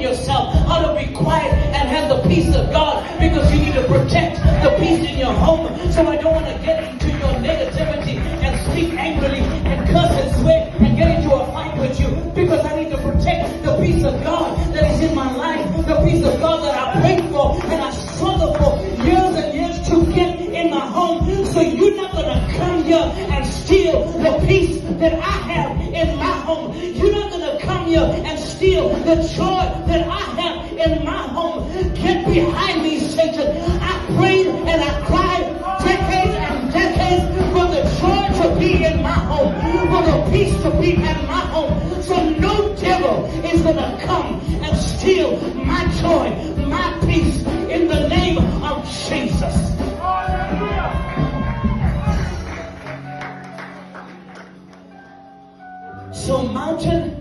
yourself how to be quiet and have the peace of God, because you need to protect the peace in your home. So I don't want to get into your negativity and speak angrily and curse and swear and get into a fight with you, because I need to protect the peace of God that is in my life, the peace of God that I prayed for and I struggled for years and years to get in my home. So you're not going to come here and steal the peace that I have in my home. You're not going to come here and steal the joy that I have in my home. Get behind me, Satan. I prayed and I cried decades and decades for the joy to be in my home, for the peace to be in my home. So no devil is going to come and steal my joy, my peace, in the name of Jesus. So mountain